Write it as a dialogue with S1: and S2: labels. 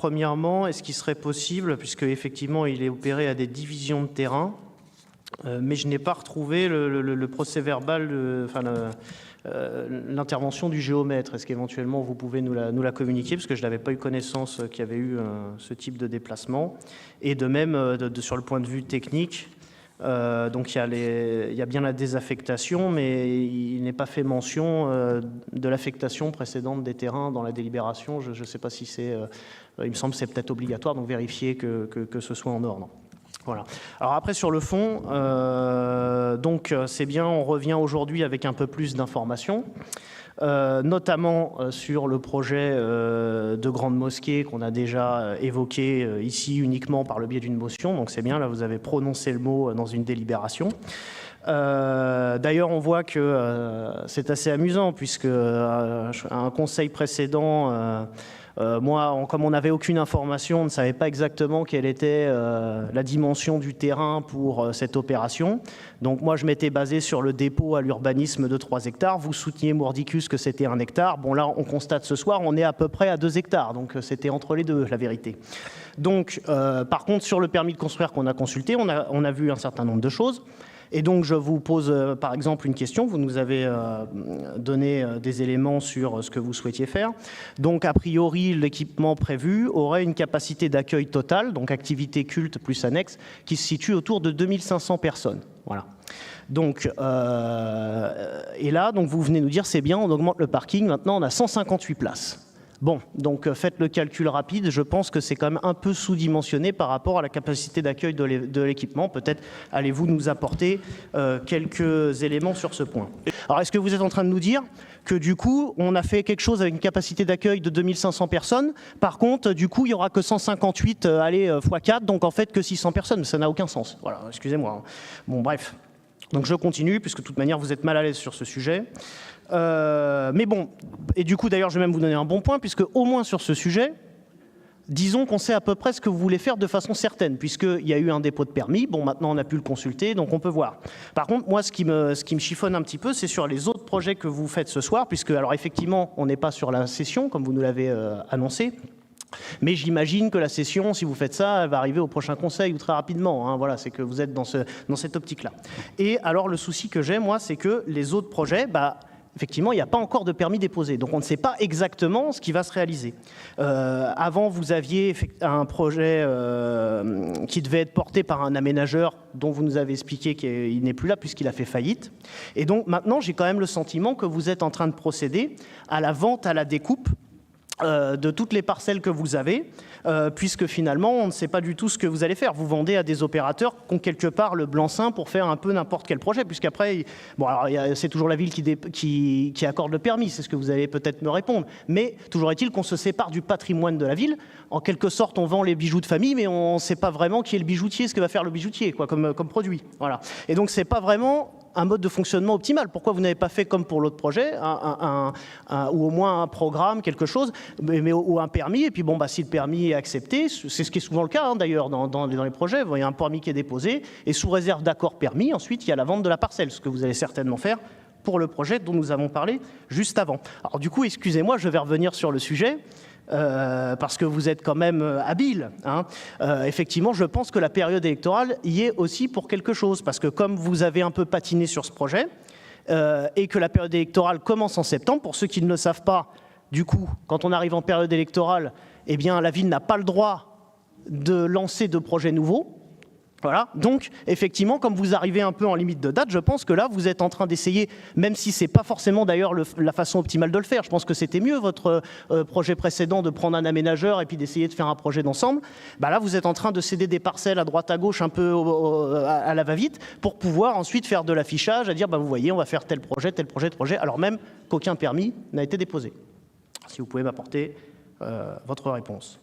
S1: premièrement, est-ce qu'il serait possible, puisque effectivement il est opéré à des divisions de terrain, mais je n'ai pas retrouvé le procès-verbal, l'intervention du géomètre. Est-ce qu'éventuellement vous pouvez nous la communiquer, parce que je n'avais pas eu connaissance qu'il y avait eu ce type de déplacement. Et de même, sur le point de vue technique, donc il y a bien la désaffectation, mais il n'est pas fait mention de l'affectation précédente des terrains dans la délibération. Je ne sais pas si c'est... il me semble que c'est peut-être obligatoire, donc vérifier que ce soit en ordre. Voilà. Alors après, sur le fond, donc c'est bien, on revient aujourd'hui avec un peu plus d'informations, notamment sur le projet de grande mosquée qu'on a déjà évoqué ici uniquement par le biais d'une motion. Donc c'est bien, là vous avez prononcé le mot dans une délibération. D'ailleurs, on voit que c'est assez amusant, puisque un conseil précédent... moi, comme on n'avait aucune information, on ne savait pas exactement quelle était la dimension du terrain pour cette opération. Donc moi, je m'étais basé sur le dépôt à l'urbanisme de 3 hectares. Vous souteniez Mordicus que c'était 1 hectare. Bon, là, on constate ce soir, on est à peu près à 2 hectares. Donc c'était entre les deux, la vérité. Donc, par contre, sur le permis de construire qu'on a consulté, on a vu un certain nombre de choses. Et donc, je vous pose, par exemple, une question. Vous nous avez donné des éléments sur ce que vous souhaitiez faire. Donc, a priori, l'équipement prévu aurait une capacité d'accueil totale, donc activité culte plus annexe, qui se situe autour de 2500 personnes. Voilà. Donc, et là, donc, vous venez nous dire, c'est bien, on augmente le parking. Maintenant, on a 158 places. Bon, donc faites le calcul rapide, je pense que c'est quand même un peu sous-dimensionné par rapport à la capacité d'accueil de l'équipement. Peut-être allez-vous nous apporter quelques éléments sur ce point. Alors, est-ce que vous êtes en train de nous dire que du coup, on a fait quelque chose avec une capacité d'accueil de 2500 personnes, par contre, du coup, il n'y aura que 158 x4, donc en fait que 600 personnes, ça n'a aucun sens. Voilà, excusez-moi. Bon, bref. Donc je continue, puisque de toute manière, vous êtes mal à l'aise sur ce sujet. Mais bon, et du coup d'ailleurs je vais même vous donner un bon point, puisque au moins sur ce sujet, disons qu'on sait à peu près ce que vous voulez faire de façon certaine, puisqu'il y a eu un dépôt de permis, bon maintenant on a pu le consulter, donc on peut voir. Par contre, moi ce qui me chiffonne un petit peu, c'est sur les autres projets que vous faites ce soir, puisque alors effectivement on n'est pas sur la session, comme vous nous l'avez annoncé, mais j'imagine que la session, si vous faites ça, elle va arriver au prochain conseil ou très rapidement. Hein, voilà, c'est que vous êtes dans cette optique-là. Et alors le souci que j'ai, moi, c'est que les autres projets, effectivement, il n'y a pas encore de permis déposé. Donc, on ne sait pas exactement ce qui va se réaliser. Avant, vous aviez un projet qui devait être porté par un aménageur dont vous nous avez expliqué qu'il n'est plus là puisqu'il a fait faillite. Et donc, maintenant, j'ai quand même le sentiment que vous êtes en train de procéder à la vente, à la découpe de toutes les parcelles que vous avez, puisque finalement, on ne sait pas du tout ce que vous allez faire. Vous vendez à des opérateurs qui ont quelque part le blanc-seing pour faire un peu n'importe quel projet, puisqu'après, bon, alors c'est toujours la ville qui accorde le permis, c'est ce que vous allez peut-être me répondre, mais toujours est-il qu'on se sépare du patrimoine de la ville. En quelque sorte, on vend les bijoux de famille, mais on ne sait pas vraiment qui est le bijoutier, ce que va faire le bijoutier, quoi, comme produit. Voilà. Et donc, c'est pas vraiment un mode de fonctionnement optimal. Pourquoi vous n'avez pas fait comme pour l'autre projet, ou au moins un programme, quelque chose, ou un permis, et puis bon, si le permis est accepté, c'est ce qui est souvent le cas hein, d'ailleurs dans les projets, il y a un permis qui est déposé, et sous réserve d'accord permis, ensuite il y a la vente de la parcelle, ce que vous allez certainement faire pour le projet dont nous avons parlé juste avant. Alors du coup, excusez-moi, je vais revenir sur le sujet, parce que vous êtes quand même habile. Hein. Effectivement, je pense que la période électorale y est aussi pour quelque chose, parce que comme vous avez un peu patiné sur ce projet, et que la période électorale commence en septembre, pour ceux qui ne le savent pas, du coup, quand on arrive en période électorale, eh bien, la ville n'a pas le droit de lancer de projets nouveaux. Voilà. Donc, effectivement, comme vous arrivez un peu en limite de date, je pense que là, vous êtes en train d'essayer, même si ce n'est pas forcément d'ailleurs la façon optimale de le faire. Je pense que c'était mieux, votre projet précédent, de prendre un aménageur et puis d'essayer de faire un projet d'ensemble. Là, vous êtes en train de céder des parcelles à droite à gauche, un peu à la va-vite, pour pouvoir ensuite faire de l'affichage, à dire, vous voyez, on va faire tel projet, alors même qu'aucun permis n'a été déposé. Si vous pouvez m'apporter votre réponse.